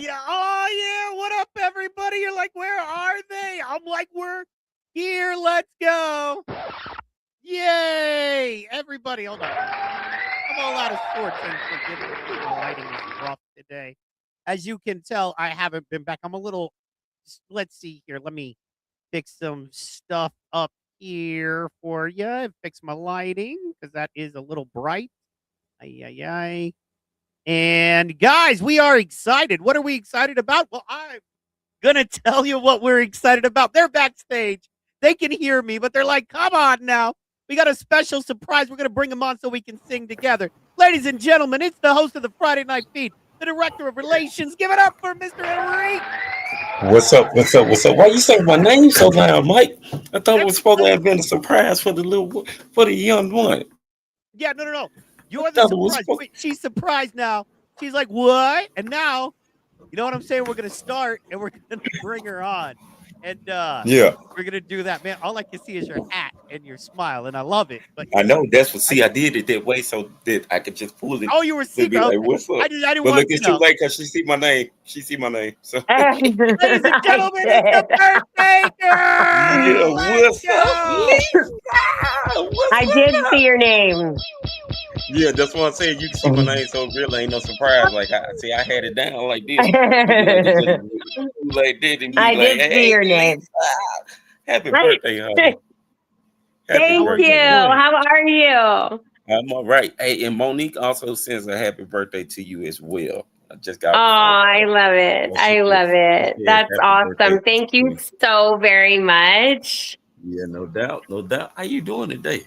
Yeah, oh yeah, what up, everybody? You're like, where are they? I'm like, we're here. Let's go. Yay! Everybody, hold on. I'm all out of sorts and forgive me. My lighting is rough today. As you can tell, I haven't been back. I'm a little, let's see here. Let me fix some stuff up here for you and fix my lighting because that is a little bright. Ay, ay, ay. And guys, we are excited. What are we excited about? Well, I'm gonna tell you what we're excited about. They're backstage. They can hear me, but they're like, come on now. We got a special surprise. We're gonna bring them on so we can sing together. Ladies and gentlemen, it's the host of the Friday Night Feed, the director of relations. Give it up for Mr. Enrique. What's up? What's up? What's up? Why you say my name so loud, Mike? I thought it was supposed to have been a surprise for the young one. Yeah, no. I You're the thought it was surprise. supposed. Wait, she's surprised now. She's like, what? And now, you know what I'm saying? We're gonna start and we're gonna bring her on. And Yeah, we're gonna do that, man. All I can see is your hat and your smile, and I love it. But I know. That's what. I See, I did it that way so that I could just pull it oh, you were and secret. be like, Okay, "What's up?" I didn't But want look, to it's too know. late because she see my name. She see my name. So Ladies and gentlemen, it's the I birthday yeah, girl. Let's what's up, go. Lisa? What's did see up? your name. Yeah, that's what I'm saying. You can see my name, so it really ain't no surprise. Like I see, I had it down like this. It'd be like it just I like this and be like, did see "Hey, your name. Lisa, happy birthday, honey. Happy How Thank are you. you birthday." doing? How are you? I'm all right. Hey, and Monique also sends a happy birthday to you as well. I just got Oh, off the phone. I love it. So I love she it. says That's happy birthday awesome. to Thank you you. so very much. Yeah, no doubt, no doubt. How you doing today?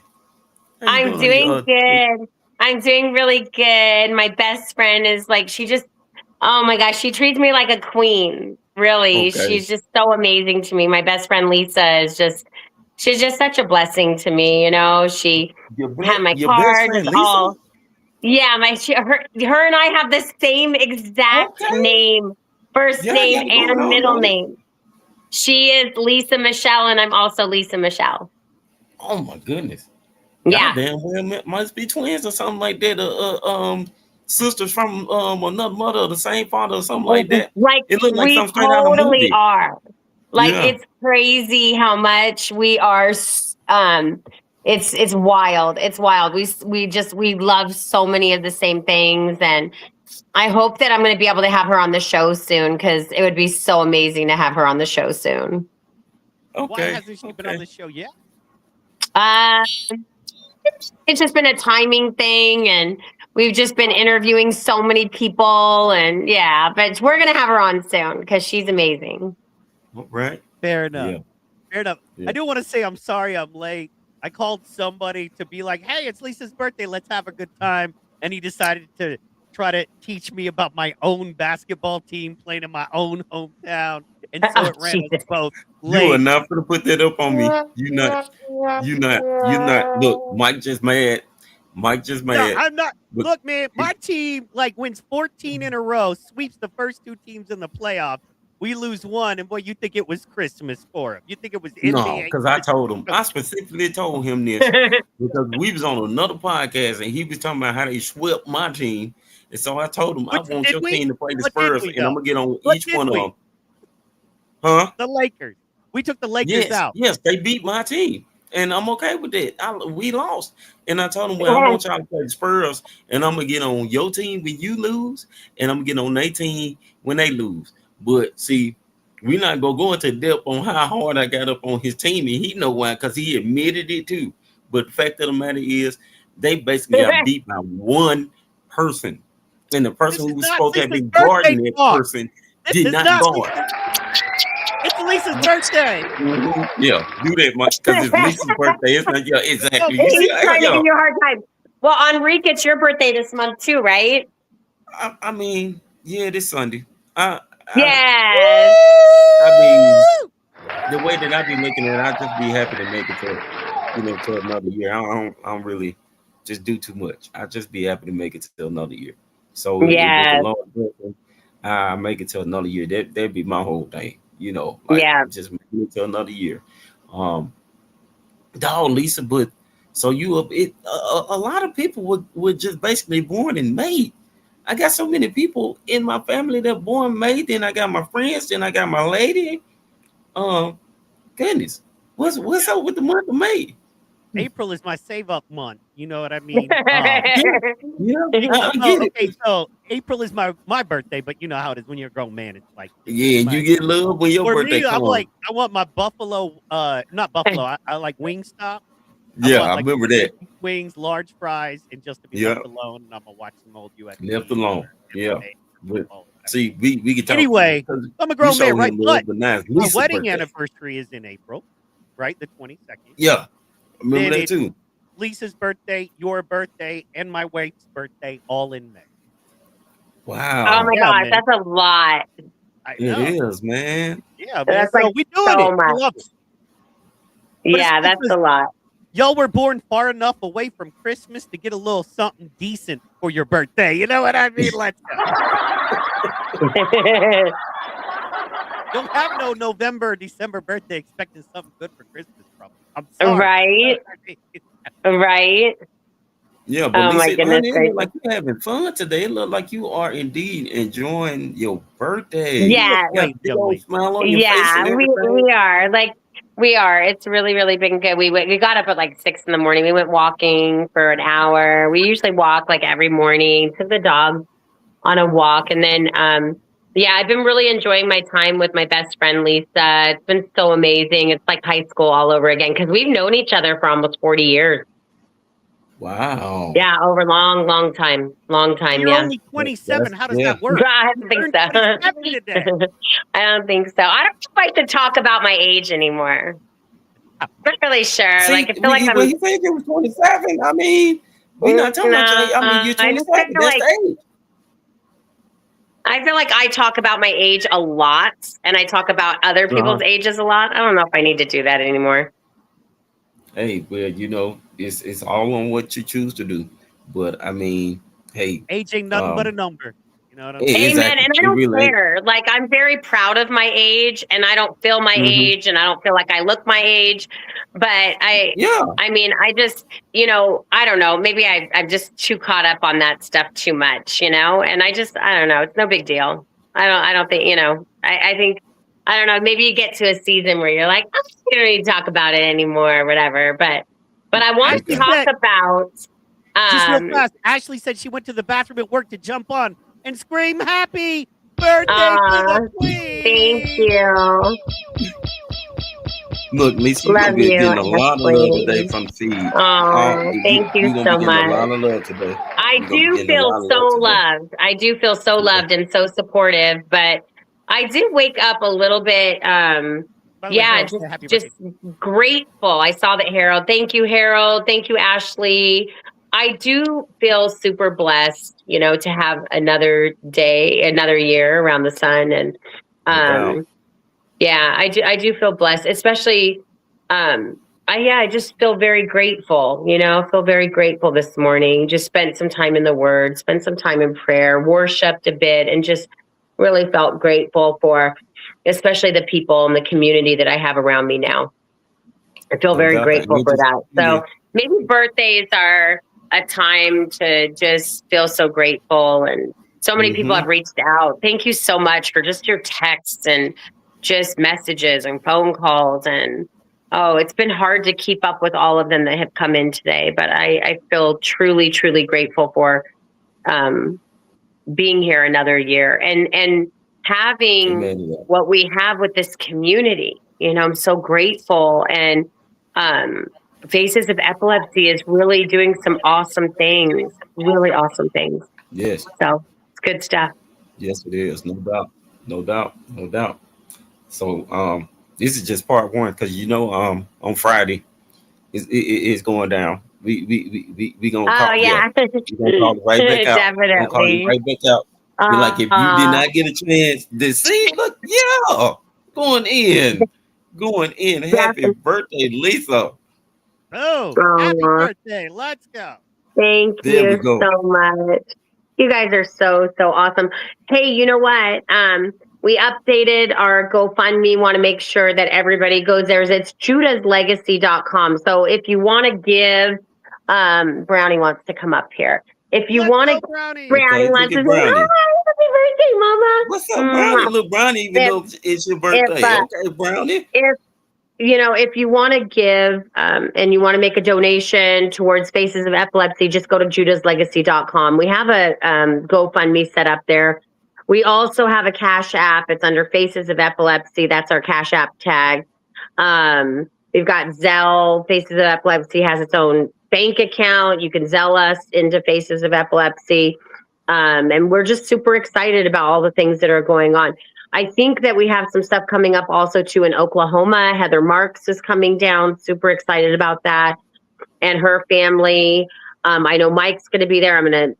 How you I'm doing on doing your good. I'm doing really good. My best friend is like, she just, oh my gosh, she treats me like a queen. Really. okay? She's just so amazing to me. My best friend Lisa is just, she's just such a blessing to me. She had my Your best cards friend Lisa? all. Yeah, her and I have the same exact Okay. name, first Yeah, name yeah, going and on, middle Monique. name. She is Lisa Michelle, and I'm also Lisa Michelle. Oh my goodness. Y'all Yeah, damn well must be twins or something like that. Sisters from another mother or the same father or something like that. like It looked like we something straight out of a totally movie. are. Like Yeah. it's crazy how much we are. It's wild. It's wild. We love so many of the same things, and I hope that I'm going to be able to have her on the show soon because it would be so amazing to have her on the show soon. Why Okay. hasn't she been on Okay. the show yet? Uh, it's just been a timing thing, and we've just been interviewing so many people, and yeah, but we're going to have her on soon because she's amazing. All right. Fair enough. Yeah. Fair enough. Yeah. I do want to say I'm sorry I'm late. I called somebody to be like, hey, it's Lisa's birthday. Let's have a good time. And he decided to try to teach me about my own basketball team playing in my own hometown. And so Oh, it ran us Jesus. both You are late. not gonna put that up on me. You not. You not. You not. Look, Mike just mad. Mike just No, mad. I'm not. But Look, man, my team like wins 14 in a row, sweeps the first two teams in the playoffs. We lose one, and boy, you think it was Christmas for him. You think it was no, NBA. because I told him. I specifically told him this because we was on another podcast and he was talking about how they swept my team, and so I told him I Which want did your we? team to play the What did Spurs, we and I'm though? gonna get on What each did one of them. we? Huh? The Lakers. We took the Lakers Yes, out. yes, they beat my team, and I'm okay with that. We lost, and I told them, well, I want y'all to play the Spurs, and I'm gonna get on your team when you lose, and I'm gonna get on their team when they lose. But see, we're not gonna go into depth on how hard I got up on his team, and he know why, because he admitted it too. But the fact of the matter is, they basically got beat by one person, and the person This who is was not supposed to have Lisa's been birthday guarding that song. person This did is not not guard. Lisa's. It's Lisa's birthday. Mhm. Yeah, do that much because it's Lisa's birthday. It's not, yeah, Oh, exactly. You man. see, He's trying to yeah. give you a hard time. Well, Enrique, it's your birthday this month too, right? I mean, yeah, this Sunday. I, I, Yes. I mean, Woo! the way that I be looking at it, I just be happy to make it to, to another year. I don't really just do too much. I just be happy to make it to another year. So if with the Yes. Lord blessing, I make it to another year. That'd be my whole thing. Like Yeah. just making it to another year. Um, Dog, Lisa, but so you up it a lot of people would just basically born in May. I got so many people in my family that born May. Then I got my friends. Then I got my lady. Um, goodness, what's up with the month of May? April is my save up month. You know what I mean? Yeah, yeah, I Well, get okay, it. so April is my birthday, but you know how it is when you're a grown man. It's like just give Yeah, me you my. get love when your For birthday me, I'm comes. like I want my buffalo. Not buffalo. I like Wingstop. I Yeah, want I like remember 2 that. beef wings, large fries, and just to be Yeah, left alone. And I'm gonna watch some old left UFC alone. or Yeah, MMA, but all of that. see, we can talk Anyway, because I'm a you grown man, showed right? him But love, but now it's my Lisa's wedding birthday. anniversary is in April, right? The 22nd. Yeah, I remember Then that it's too. Lisa's birthday, your birthday, and my wife's birthday all in May. Oh Wow, my Yeah, gosh, man. that's a lot. I it know. is, man. Yeah, man. That's like So we doing so it. I much. love it. But it's Yeah, cool that's a because lot. y'all were born far enough away from Christmas to get a little something decent for your birthday. You know what I mean? Let's go. Don't have no November or December birthday expecting something good for Christmas from me. I'm sorry. You know Right, what I mean? right. Yeah, but Oh my Lisa, goodness honey, it look gracious. like you having fun today. It look like you are indeed enjoying your birthday. You You look Yeah, got a great, big young old lady. smile on your face yeah. and We everything. we are like we are. It's really been good. We got up at like 6 in the morning. We went walking for an hour. We usually walk like every morning. Took the dog on a walk, and then yeah, I've been really enjoying my time with my best friend Lisa. It's been so amazing. It's like high school all over again because we've known each other for almost 40 years. Wow. Yeah, over long But time. you're Yeah. only That's 27. How does yeah. that work? I don't think Turn so. 27 today. I don't think so. I don't like to talk about my age anymore. Not really sure. Like See, I feel like when I'm. he said you was 27, I mean, we not talking about your age. No, I mean, you're I just 27. That's the age. feel like I talk about my age a lot, and I talk about other Uh-huh. people's ages a lot. I don't know if I need to do that anymore. Hey, well, it's all on what you choose to do. But I mean, hey, Age ain't nothing but a um, number. You know what I'm saying? Amen. exactly. And I It don't really ain't. care. Like I'm very proud of my age, and I don't feel my Hmm. age, and I don't feel like I look my age. But Yeah. I mean, I just, I don't know. Maybe I'm just too caught up on that stuff too much, and I don't know. It's no big deal. I don't think, I think, I don't know. Maybe you get to a season where you're like, oh, you don't need to talk about it anymore or whatever. But I want to Ashley Okay. talk said, about, just real um, fast, Ashley said she went to the bathroom at work to jump on and scream happy birthday to uh, the thank queen. you. Look, Lisa, you're gonna Love be you, getting a lot of love today Ashley. from the feed. Oh, thank you You're gonna be so getting a much. lot of love today. I You're gonna be do getting a feel lot of so love today. loved. I do feel so Yeah. loved and so supportive, but I do wake up a little bit By the way, yeah, Harold just said happy just birthday. grateful. I saw that, Harold. Thank you, Harold. Thank you, Ashley. I do feel super blessed, to have another day, another year around the sun, and No doubt. um yeah, I do feel blessed, especially I just feel very grateful, I feel very grateful this morning. Just spent some time in the word, spent some time in prayer, worshiped a bit, and just really felt grateful for especially the people and the community that I have around me now. I feel No very doubt. And grateful you for just that. yeah. So maybe birthdays are a time to just feel so grateful. And so many people Mm-hmm. have reached out. Thank you so much for just your texts and just messages and phone calls. And oh, it's been hard to keep up with all of them that have come in today. But I feel truly grateful for um, being here another year and having Amen to that. what we have with this community. I'm so grateful. And um, Faces of Epilepsy is really doing some awesome things, really awesome things. Yes. So it's good stuff. Yes, it is. No doubt. No doubt. No doubt. So this is just part one because on Friday it's going down. We gonna Oh, call yeah. we gonna call it right back out. We're gonna call you Definitely. right back out. Be like, if you did Uh, not get a chance to see, look, yeah, going in, going in. Happy definitely. birthday, Lisa. Oh, happy birthday. Let's go. Thank There we you go. so much. You guys are so awesome. Hey, you know what? We updated our GoFundMe. Want to make sure that everybody goes there. It's judaslegacy.com. So if you want to give, Brownie wants to come up here. If you Let's want to go, Brownie. Brownie Okay, look wants to at say, Brownie. "Hi, happy birthday, Mama." What's up, Brownie? Mwah. Little Brownie, even If though it's your if birthday. Okay, Brownie. if if you want to give and you want to make a donation towards Faces of Epilepsy, just go to judaslegacy.com. We have a GoFundMe set up there. We also have a Cash App. It's under Faces of Epilepsy. That's our Cash App tag. We've got Zelle. Faces of Epilepsy has its own bank account. You can Zelle us into Faces of Epilepsy. And we're just super excited about all the things that are going on. I think that we have some stuff coming up also too in Oklahoma. Heather Marks is coming down. Super excited about that and her family. I know Mike's going to be there. I'm going to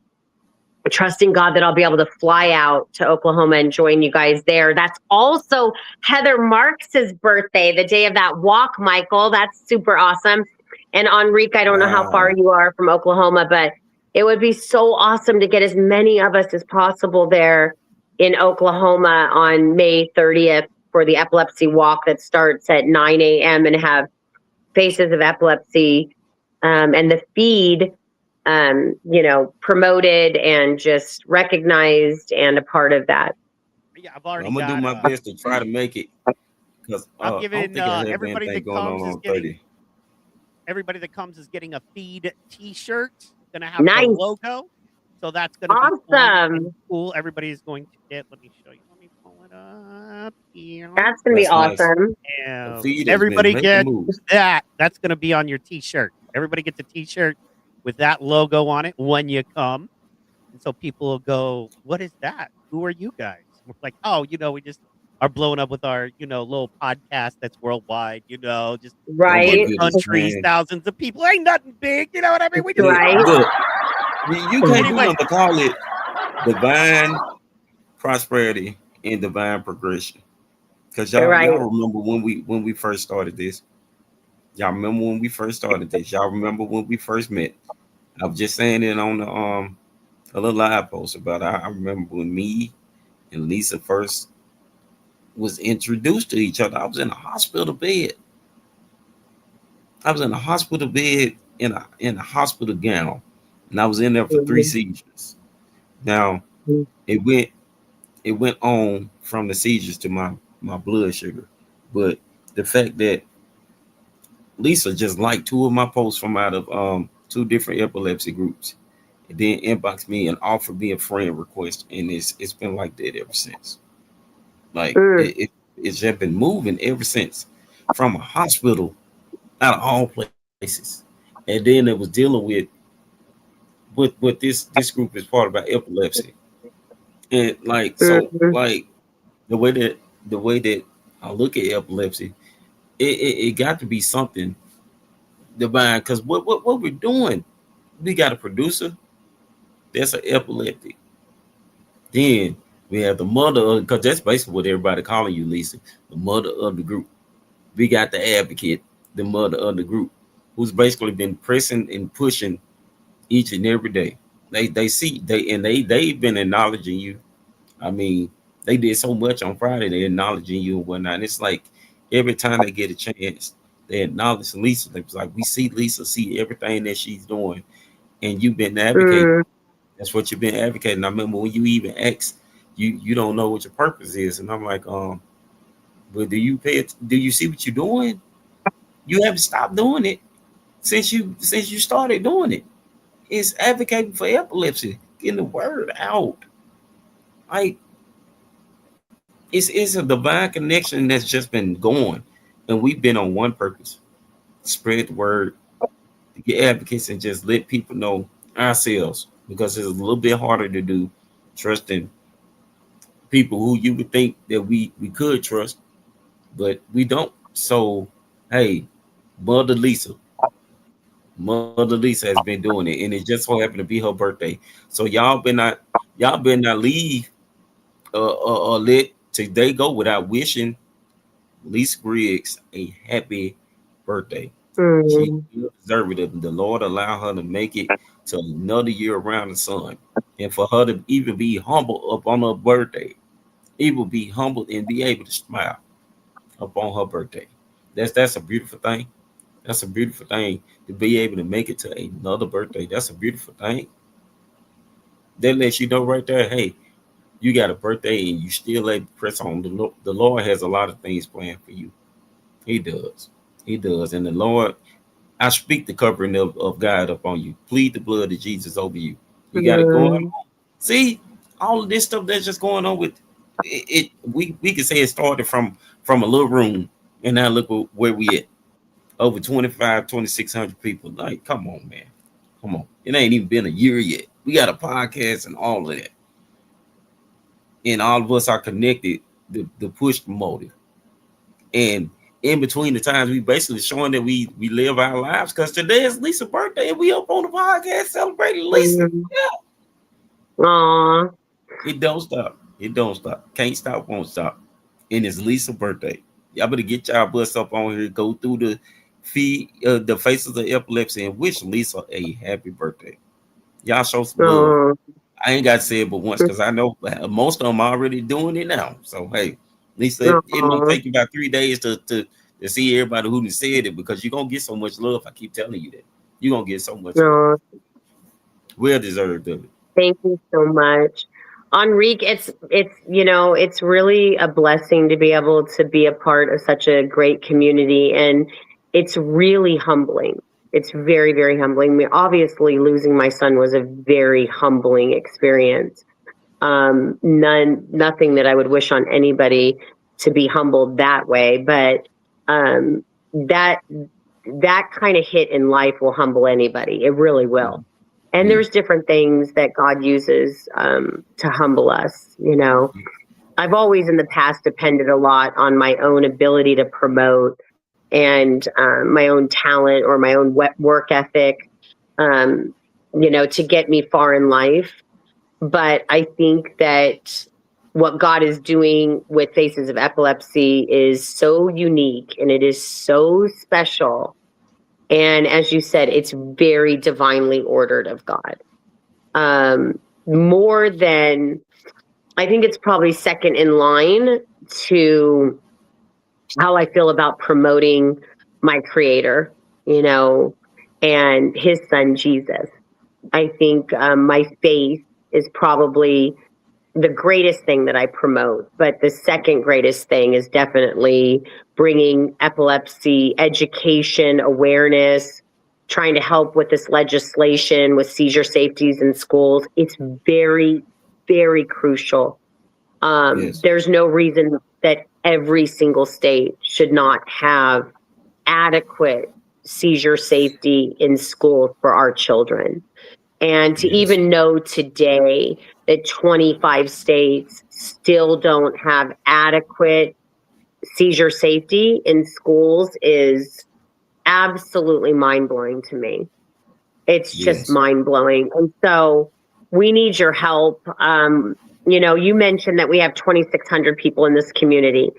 trusting God that I'll be able to fly out to Oklahoma and join you guys there. That's also Heather Marks's birthday, the day of that walk, Michael. That's super awesome. And Enrique, I don't know how far Wow. you are from Oklahoma, but it would be so awesome to get as many of us as possible there in Oklahoma on May 30th for the epilepsy walk that starts at 9 a.m. and have Faces of Epilepsy and the F.E.E.D promoted and just recognized and a part of that. Yeah, I've already I'm gonna do got. my best to try to make it because I'm I don't giving think I have everybody anything that going comes is on getting 30. everybody that comes is getting a F.E.E.D T-shirt. Gonna have the Nice. logo, so that's gonna be fun and Awesome. cool. Everybody's going to get. Let me show you. Let me pull it up here. That's going to be That's nice. awesome. The feed has been Everybody making gets moves. that. That's gonna be on your T-shirt. Everybody gets a T-shirt with that logo on it when you come, and so people will go, "What is that? Who are you guys?" We're like, "Oh, we just are blowing up with our, little podcast that's worldwide. Just Oh my 10 Right. goodness, countries, man. thousands of people. Ain't nothing big. You know what I mean? We just Right. Look, you can't do anyway. nothing but call it divine prosperity and divine progression. Because y'all Right. remember when we first started this. Y'all remember when we first started this. Y'all remember when we first met. I was just saying it on the a little live post about it. I remember when me and Lisa first was introduced to each other. I was in a hospital bed. I was in a hospital bed in a hospital gown, and I was in there for 3 seizures. Now it went it went on from the seizures to my blood sugar, but the fact that Lisa just liked 2 of my posts from out of 2 different epilepsy groups, and then inboxed me and offered me a friend request, and it's been like that ever since. Like it's just been moving ever since, from a hospital out of all places, and then it was dealing with this group is part about epilepsy, and like so Mhm. like the way that I look at epilepsy, it got to be something divine because what we're doing, we got a producer that's an epileptic, then we have the mother because that's basically what everybody calling you, Lisa, the mother of the group. We got the advocate, the mother of the group, who's basically been pressing and pushing each and every day. They see they've been acknowledging you. I mean, they did so much on Friday, they acknowledging you and whatnot. And it's like every time they get a chance, they acknowledge Lisa. They was like, we see Lisa, see everything that she's doing, and you've been advocating. That's what you've been advocating. I remember when you even asked, you don't know what your purpose is, and I'm like, but do you see what you're doing? You haven't stopped doing it since you started doing it. It's advocating for epilepsy, getting the word out. Like it's a divine connection that's just been going, and we've been on one purpose: spread the word, to get advocates, and just let people know ourselves because it's a little bit harder to do, trusting people who you would think that we could trust, but we don't. So, hey, Mother Lisa, Mother Lisa has been doing it, and it just so happened to be her birthday. So y'all better not leave or let today go without wishing Lisa Griggs a happy birthday. She deserved it. The Lord allow her to make it to another year around the sun, and for her to even be humble up on her birthday, even be humbled and be able to smile up on her birthday. That's a beautiful thing. That's a beautiful thing to be able to make it to another birthday. That's a beautiful thing. That lets you know right there, hey, you got a birthday and you still let press on. The Lord has a lot of things planned for you. He does. He does. And the Lord, I speak the covering of God upon you. Plead the blood of Jesus over you. You got it going on. Mm, See, all of this stuff that's just going on with it, we can say it started from a little room, and now look where we at. Over 2,600 people. Like, come on, man. Come on. It ain't even been a year yet. We got a podcast and all of that. And all of us are connected to push the motive. And in between the times, we basically showing that we live our lives, because today is Lisa's birthday and we up on the podcast celebrating Lisa. mm. Yeah. Aw. It don't stop. It don't stop. Can't stop, won't stop. And it's Lisa's birthday. Y'all better get y'all butts up on here, go through the feed, the faces of epilepsy, and wish Lisa a happy birthday. Y'all show some love. Aw. I ain't got to say it but once, because I know most of them are already doing it now. So hey, Lisa, it may Aw. take you about 3 days to see everybody who said it, because you're gonna get so much love. I keep telling you that. You're gonna get so much love. Aw. Well deserved of it. Thank you so much. Enrique, it's really a blessing to be able to be a part of such a great community, and it's really humbling. It's very, very humbling. I mean, obviously losing my son was a very humbling experience. Nothing that I would wish on anybody to be humbled that way, but um, that that kind of hit in life will humble anybody. It really will. And Mm. there's different things that God uses to humble us. I've always in the past depended a lot on my own ability to promote and my own talent or my own work ethic, to get me far in life. But I think that what God is doing with Faces of Epilepsy is so unique and it is so special. And as you said, it's very divinely ordered of God. More than, I think it's probably second in line to how I feel about promoting my creator, and his son, Jesus. I think my faith is probably the greatest thing that I promote, but the second greatest thing is definitely bringing epilepsy education, awareness, trying to help with this legislation with seizure safeties in schools. It's very, very crucial. Yes. There's no reason that every single state should not have adequate seizure safety in schools for our children. And to Yes. even know today that 25 states still don't have adequate seizure safety in schools is absolutely mind-blowing to me. It's just Yes. mind-blowing. And so we need your help. You mentioned that we have 2,600 people in this community.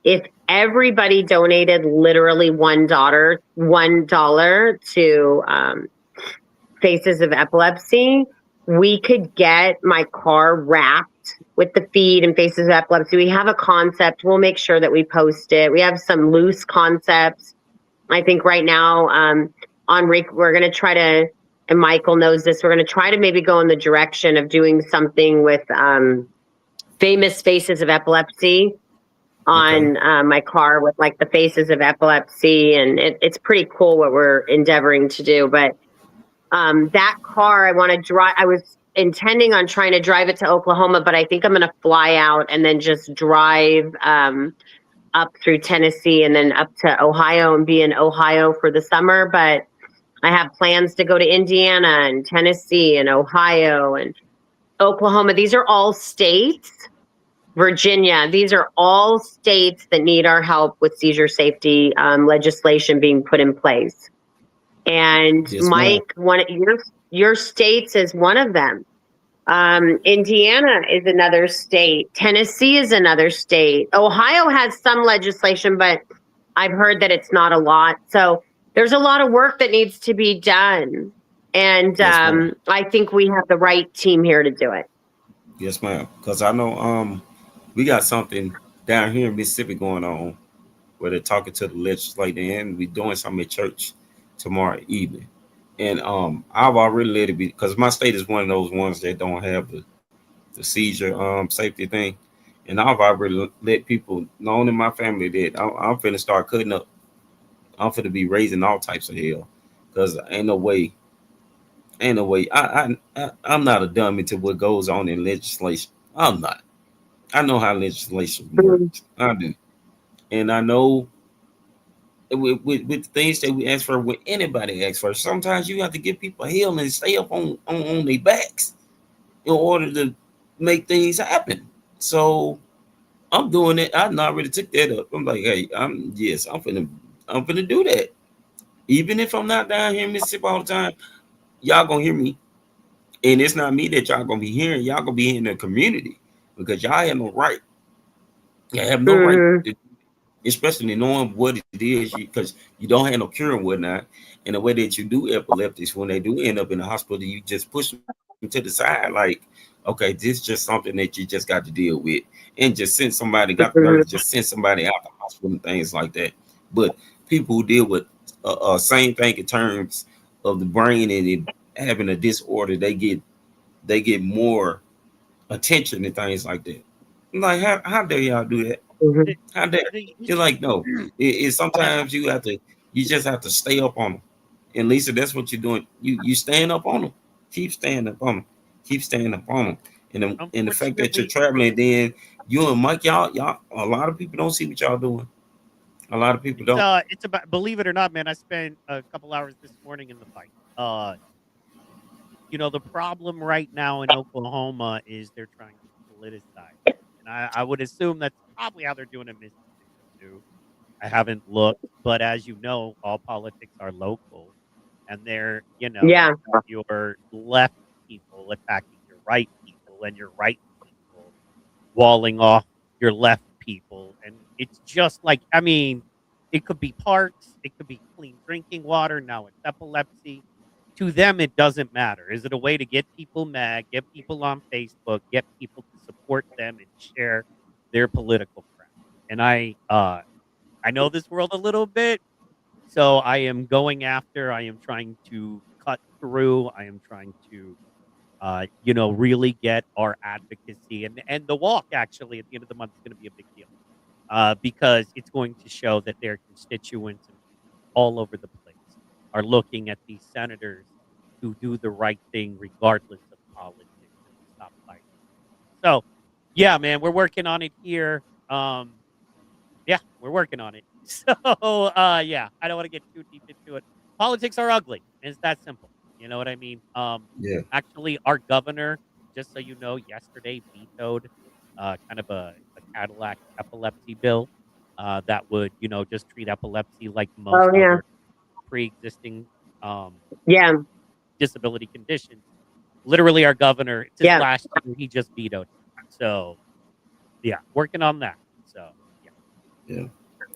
If everybody donated literally $1 to Faces of Epilepsy, we could get my car wrapped with the F.E.E.D and Faces of Epilepsy. We have a concept. We'll make sure that we post it. We have some loose concepts. I think right now, Enrique, we're going to try to, and Michael knows this, we're going to try to maybe go in the direction of doing something with famous Faces of Epilepsy on my car with like the Faces of Epilepsy. And it's pretty cool what we're endeavoring to do. But that car, I want to drive. I was intending on trying to drive it to Oklahoma, but I think I'm going to fly out and then just drive up through Tennessee and then up to Ohio and be in Ohio for the summer. But I have plans to go to Indiana and Tennessee and Ohio and Oklahoma. These are all states. Virginia. These are all states that need our help with seizure safety legislation being put in place. And Yes, Mike, one of your states is one of them. Indiana is another state. Tennessee is another state. Ohio has some legislation, but I've heard that it's not a lot. So there's a lot of work that needs to be done. And Yes, I think we have the right team here to do it. yes, ma'am. Because I know we got something down here in Mississippi going on where they're talking to the legislator, and we're doing something at church tomorrow evening. And I've already let it be because my state is one of those ones that don't have the seizure safety thing. And I've already let people known in my family that I'm finna start cutting up. I'm finna be raising all types of hell. Cause ain't no way. I'm not a dummy to what goes on in legislation. I'm not. I know how legislation Mhm. works. I do. And I know with things that we ask for, with anybody asks for, sometimes you have to give people hell and stay up on their backs in order to make things happen. So I'm doing it. I not really took that up. I'm like, hey, I'm finna do that. Even if I'm not down here in Mississippi all the time, y'all gonna hear me. And it's not me that y'all gonna be hearing. Y'all gonna be hearing the community because y'all have no right. You have no right, Mhm. especially knowing what it is, because you don't have no cure and whatnot. And the way that you do epileptics, when they do end up in the hospital, you just push them to the side, like, okay, this is just something that you just got to deal with, and just send somebody, got the nerve to just Mhm. send somebody out the hospital and things like that. But people who deal with same thing in terms of the brain and it having a disorder, they get more attention and things like that. I'm like, how dare y'all do that? Mhm. The, How dare? the You're like, no. It and sometimes you just have to stay up on them. And Lisa, that's what you're doing. You stand up on them. Keep standing up on them. Keep standing up on them. And the fact that you're unfortunately, traveling, then you and Mike, y'all, a lot of people don't see what y'all doing. A lot of people don't. it's about, believe it or not, man. I spent a couple hours this morning in the fight. The problem right now in Oklahoma is they're trying to politicize it, and I would assume that's probably how they're doing it in Mississippi too. I haven't looked, but as you know, all politics are local, and you Yeah. have your left people attacking your right people, and your right people walling off your left people, and it's just like, I mean, it could be parks, it could be clean drinking water. Now it's epilepsy. To them, it doesn't matter. Is it a way to get people mad, get people on Facebook, get people to support them and share their political crap? And I know this world a little bit, so I am going after. I am trying to cut through. I am trying to, really get our advocacy, and the walk. Actually, at the end of the month is going to be a big deal, because it's going to show that their constituents and people all over the place are looking at these senators who do the right thing regardless of politics, and we stop fighting. So, yeah, man, we're working on it here. Yeah, we're working on it. So, yeah, I don't want to get too deep into it. Politics are ugly, and it's that simple. You know what I mean? Yeah. Actually, our governor, just so you know, yesterday vetoed kind of a Cadillac epilepsy bill that would, just treat epilepsy like most Oh yeah. other pre-existing um, Yeah. disability conditions. Literally, our governor, it's his Yeah. last year, he just vetoed it. So, yeah, working on that. So, yeah. Yeah.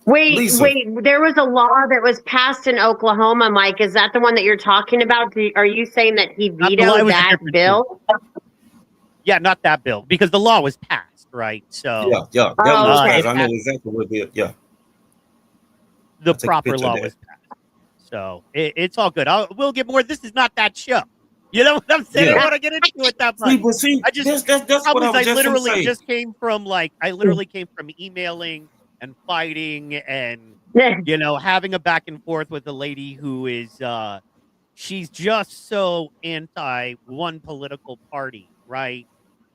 Wait, Lisa, wait. There was a law that was passed in Oklahoma, Mike. Is that the one that you're talking about? Are you saying that he Not the law, it vetoed was a that different bill. bill? Yeah, not that bill, because the law was passed, right? So, yeah, that one Oh, was okay. passed. it I know passed, exactly what it is. Yeah, the I'll take a proper picture of law that. was passed. So, it's all good. We'll get more. This is not that show. You know what I'm saying? I Yeah. don't want to get into it that See, much. but see, I just The that's what problem I is was just gonna say. I literally came from emailing and fighting and having a back and forth with a lady who is she's just so anti one political party, right?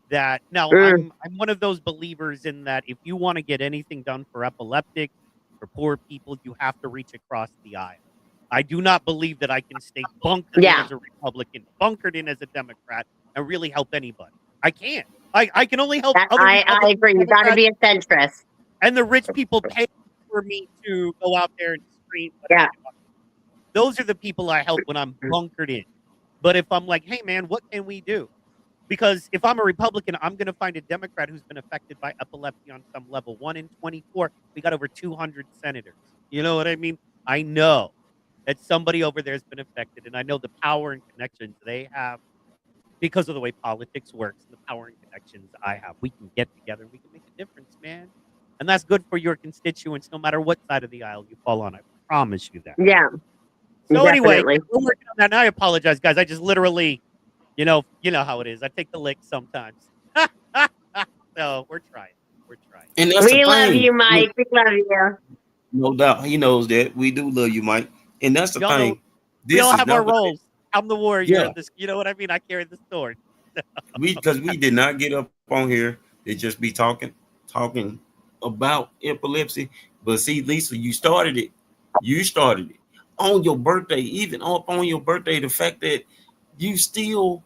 That now Mm, I'm one of those believers in that if you want to get anything done for epileptics, for poor people, you have to reach across the aisle. I do not believe that I can stay bunkered in yeah, as a Republican, bunkered in as a Democrat, and really help anybody. I can't. I can only help that, other I Republicans agree. and You got to Democrats, be a centrist. and the rich people pay for me to go out there and scream whatever Yeah. they want. Those are the people I help when I'm bunkered in. But if I'm like, hey man, what can we do? Because if I'm a Republican, I'm going to find a Democrat who's been affected by epilepsy on some level. 1 in 24. We got over 200 senators. You know what I mean? I know that somebody over there has been affected, and I know the power and connections they have because of the way politics works and the power and connections I have. We can get together and we can make a difference, man. And that's good for your constituents, no matter what side of the aisle you fall on. I promise you that. Yeah. So anyway, Definitely. we're working on that. And I apologize, guys. I just literally, you know how it is. I take the lick sometimes. So we're trying. We're trying. And that's the We love thing. you, Mike. We love you. No doubt. He knows that. We do love you, Mike. And that's the Y'all know thing. we all This is have our not what roles. I'm the warrior yeah. of this. You know what I mean? I carry the sword. Because we did not get up on here to just be talking about epilepsy. But see, Lisa, you started it. You started it on your birthday, even up on your birthday. The fact that you still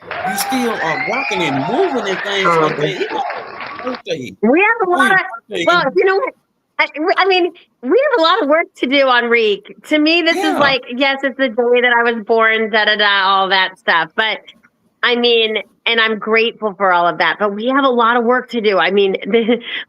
are rocking and moving and things like that. Um, Even on your birthday. we have a On lot your of, birthday. well, you know what? I mean, we have a lot of work to do on Reek. To me, this is Yeah. like, yes, it's the day that I was born, da da da, all that stuff. But I mean, and I'm grateful for all of that, but we have a lot of work to do. I mean,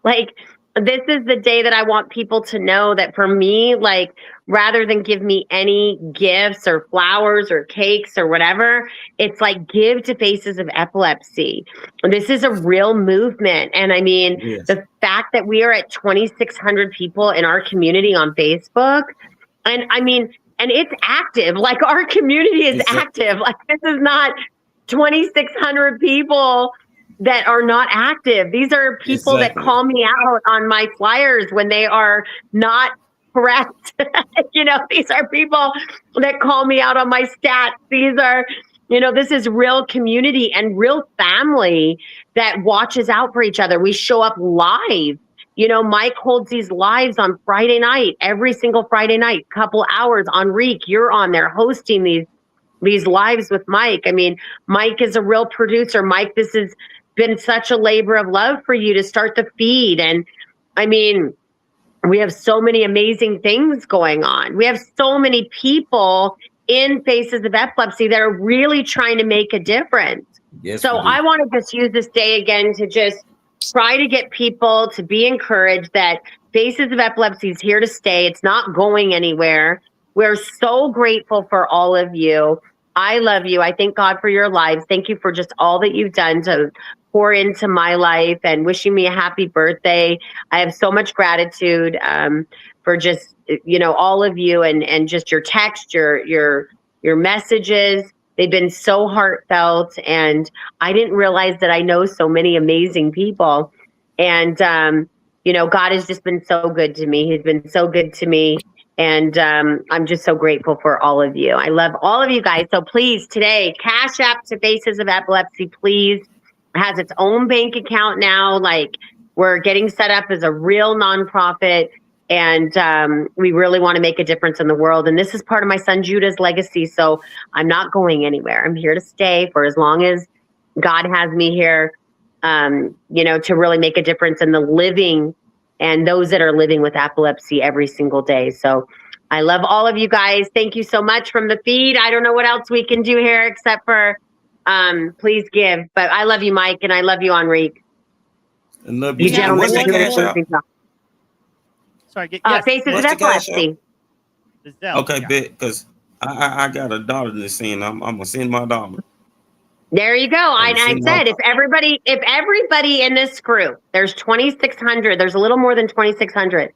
like, this is the day that I want people to know that for me, like, rather than give me any gifts or flowers or cakes or whatever, it's like give to Faces of Epilepsy. This is a real movement. And I mean, Yes. the fact that we are at 2,600 people in our community on Facebook, and I mean, and it's active, like our community is Exactly. active. Like, this is not 2,600 people that are not active. These are people that Exactly. call me out on my flyers when they are not correct. These are people that call me out on my stats. These are, this is real community and real family that watches out for each other. We show up live. Mike holds these lives on Friday night, every single Friday night, couple hours on Reek. You're on there hosting these lives with Mike. I mean, Mike is a real producer. Mike, this has been such a labor of love for you to start the feed. And I mean, we have so many amazing things going on. We have so many people in Faces of Epilepsy that are really trying to make a difference. Yes, So we do. I want to just use this day again to just try to get people to be encouraged that Faces of Epilepsy is here to stay. It's not going anywhere. We're so grateful for all of you. I love you. I thank God for your lives. Thank you for just all that you've done to pour into my life and wishing me a happy birthday. I have so much gratitude for just, all of you and just your text, your messages. They've been so heartfelt, and I didn't realize that I know so many amazing people. And, God has just been so good to me. He's been so good to me. And I'm just so grateful for all of you. I love all of you guys. So please, today, Cash App to Faces of Epilepsy, please. It has its own bank account now. Like, we're getting set up as a real nonprofit. And we really want to make a difference in the world. And this is part of my son Judah's legacy. So I'm not going anywhere. I'm here to stay for as long as God has me here, to really make a difference in the living and those that are living with epilepsy every single day. So I love all of you guys. Thank you so much from the feed. I don't know what else we can do here except for please give. But I love you, Mike, and I love you, Enrique. I love You you. And gentlemen what's are that doing cash out? amazing job. Sorry. Yes. Faces of What's the cash out? Epilepsy. The Zelle, Okay, yeah. bet. Because I got a dollar to send. I'm gonna send my dollar. There you go. I send said my if everybody in this group, there's 2,600. There's a little more than 2,600.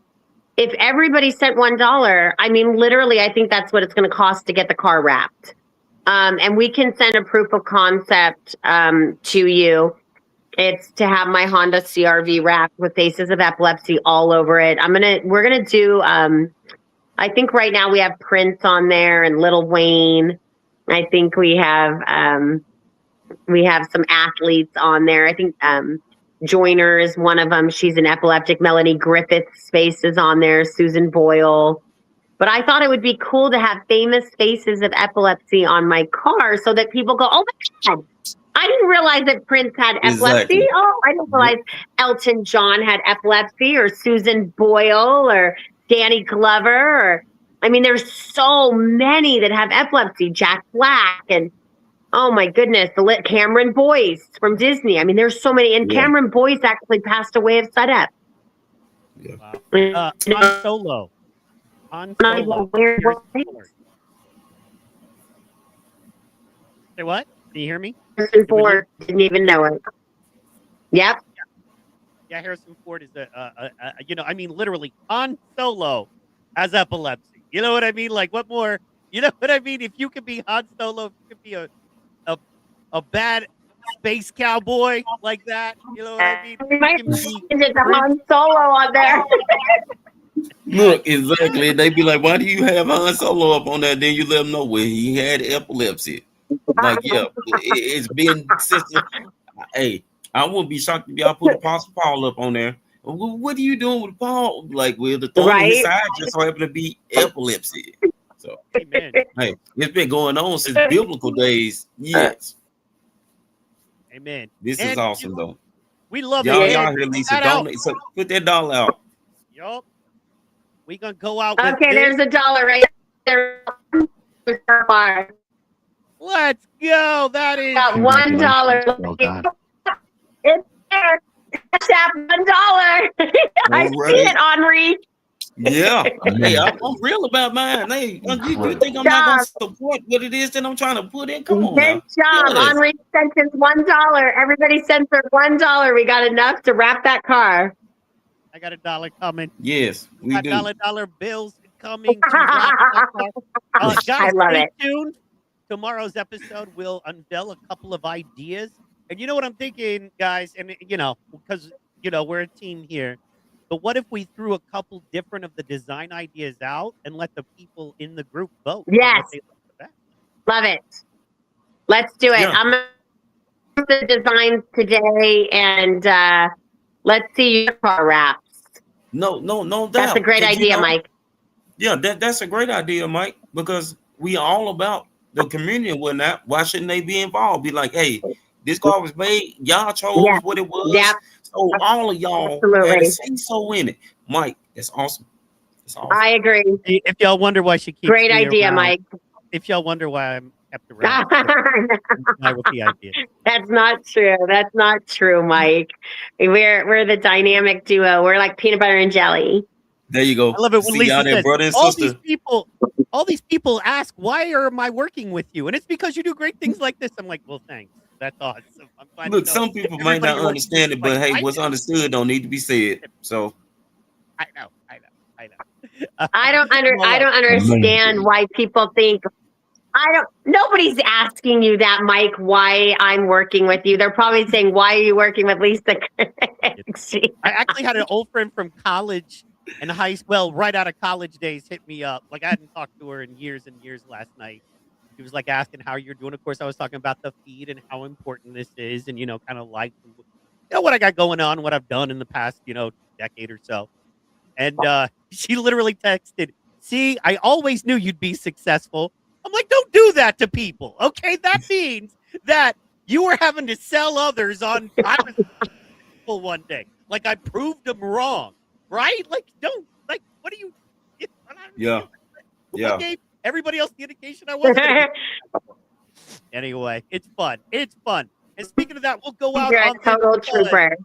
If everybody sent $1, I mean, literally, I think that's what it's going to cost to get the car wrapped. And we can send a proof of concept to you. It's to have my Honda CRV wrapped with Faces of Epilepsy all over it. We're gonna do. I think right now we have Prince on there and Lil Wayne. I think we have some athletes on there. I think Joyner is one of them. She's an epileptic. Melanie Griffith's face is on there. Susan Boyle. But I thought it would be cool to have famous Faces of Epilepsy on my car so that people go, oh my God, I didn't realize that Prince had epilepsy. Exactly. Oh, I didn't realize Elton John had epilepsy, or Susan Boyle, or Danny Glover. There's so many that have epilepsy. Jack Black, and oh my goodness, Cameron Boyce from Disney. There's so many. And Cameron Boyce actually passed away of SUDEP. Yeah. Wow. Han Solo. Han Solo. Say what? Can you hear me? Harrison Ford didn't even know it. Yep. Yeah, Harrison Ford is literally Han Solo has epilepsy. You know what I mean? Like, what more You know what I mean? If you could be Han Solo, if you could be a a bad space cowboy like that, you know what I mean? We You might can be change it to Prince. Han Solo on there. Look, exactly. They be like, "Why do you have Han Solo up on that?" Then you let them know where he had epilepsy. Like, yeah, it's been since. Hey, I wouldn't be shocked if y'all put Apostle Paul up on there. What are you doing with Paul? Like, well, the thorn in his Right? side just so happened to be epilepsy. So, Amen. hey, it's been going on since biblical days. Yes, Amen. this is And awesome though. we love it. Y'all, Yeah. y'all hear Lisa? That out. Donate. So put that dollar out. Yup. We gonna go out with Okay, this. there's $1 right there. Let's go. That is Got $1. Well done. It's there. Cash App $1. I All see right. it, Henri. Yeah. Hey, I'm real about mine. Hey, you think I'm not gonna support what it is that I'm trying to put in? Come on Good now. job. Yes. Henri sent us $1. Everybody sent their $1. We got enough to wrap that car. I got $1 coming. Yes, we Got do. dollar bills coming to wrap that up. Guys, I love stay it. tuned. Tomorrow's episode will unveil a couple of ideas. And you know what I'm thinking, guys? And because we're a team here. But what if we threw a couple different of the design ideas out and let the people in the group vote? on Yes. what they like the best? Love it. Let's do it. Yeah. I'm going to the designs today, and let's see your car wraps. No doubt. That's a great 'Cause, idea, Mike. Yeah, that's a great idea, Mike, because we all about the community and whatnot. Why shouldn't they be involved? Be like, hey, this car was made. Y'all chose Yeah. what it was. Yeah. So all of y'all Absolutely. had a say so in it. Mike, that's awesome. That's awesome. I agree. If y'all wonder why she keeps Great me idea, around, Mike. if y'all wonder why I'm kept around, I with the idea. That's not true. That's not true, Mike. We're the dynamic duo. We're like peanut butter and jelly. There you go. I love it when See Lisa y'all there, says, brother and all sister. these people ask, why am I working with you? And it's because you do great things like this. I'm like, well, thanks. That's awesome. I'm glad Look, to know some people might everybody not works understand it, like, but hey, I what's know. understood don't need to be said. So I know. I don't understand why people think nobody's asking you that, Mike, why I'm working with you. They're probably saying, why are you working with Lisa? I actually had an old friend from college and high school, well, right out of college days, hit me up. Like, I hadn't talked to her in years and years last night. He was like asking how you're doing. Of course, I was talking about the feed and how important this is, and kind of like what I got going on, what I've done in the past, decade or so. And she literally texted, "See, I always knew you'd be successful." I'm like, don't do that to people, okay? That means that you were having to sell others on people one day. Like, I proved them wrong, right? Like, what do you? yeah. I gave everybody else the indication I wasn't gonna be. Anyway, it's fun. It's fun. And speaking of that, we'll go out You're on a total this because- trooper.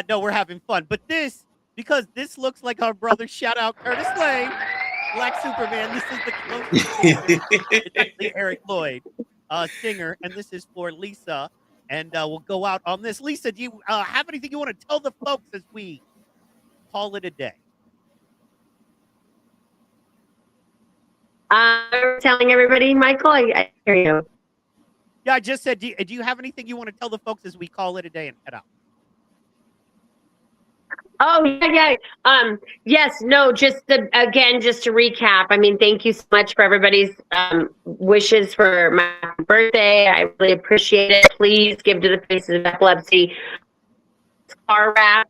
no, we're having fun. But because this looks like our brother, shout out Curtis Lane, Black Superman. This is the closest. It's actually Eric Lloyd, singer, and this is for Lisa. And we'll go out on this. Lisa, do you have anything you want to tell the folks as we call it a day? Telling everybody, Michael, I hear you. Yeah, I just said, do you have anything you want to tell the folks as we call it a day and head out? Oh, yeah. Yes, no, just to recap. I mean, thank you so much for everybody's wishes for my birthday. I really appreciate it. Please give to the Faces of Epilepsy car wrap.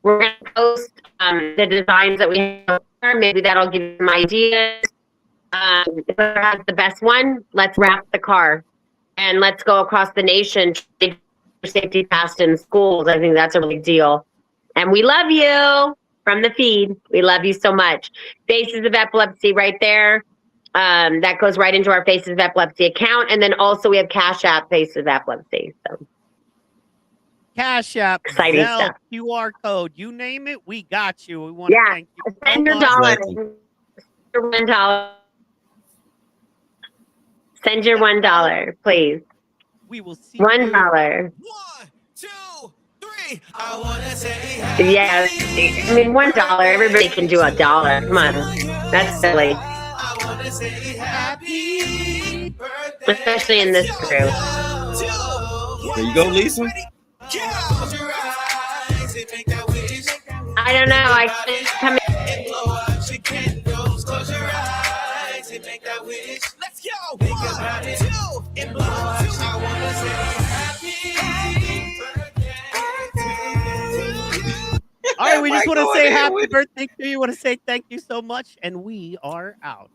We're going to post the designs that we have. Maybe that'll give you some ideas. Whoever has the best one, let's wrap the car. And let's go across the nation to safety fast in schools. I think that's a big deal. And we love you from the feed. We love you so much. Faces of Epilepsy right there. That goes right into our Faces of Epilepsy account. And then also we have Cash App Faces of Epilepsy. So Cash App, exciting Zelle, stuff. QR code, you name it, we got you. We want to thank you. Send your so much. dollar. Your $1. Send your $1, please. We will see $1. you. 1, 2, 3. I wanna say Yeah, I mean $1. Everybody can do $1. Come on, that's silly. I wanna wanna say happy birthday. Especially in this crew. There you go, Lisa. Close your eyes and make that wish. I don't know. I can't come in. And blow out your candles. Close your eyes and make that wish. Let's go. Think about it. 2 and blow out. I wanna say happy birthday. All right, we just Mike want to going say in happy with it. birthday to you. Want to say thank you so much, and we are out.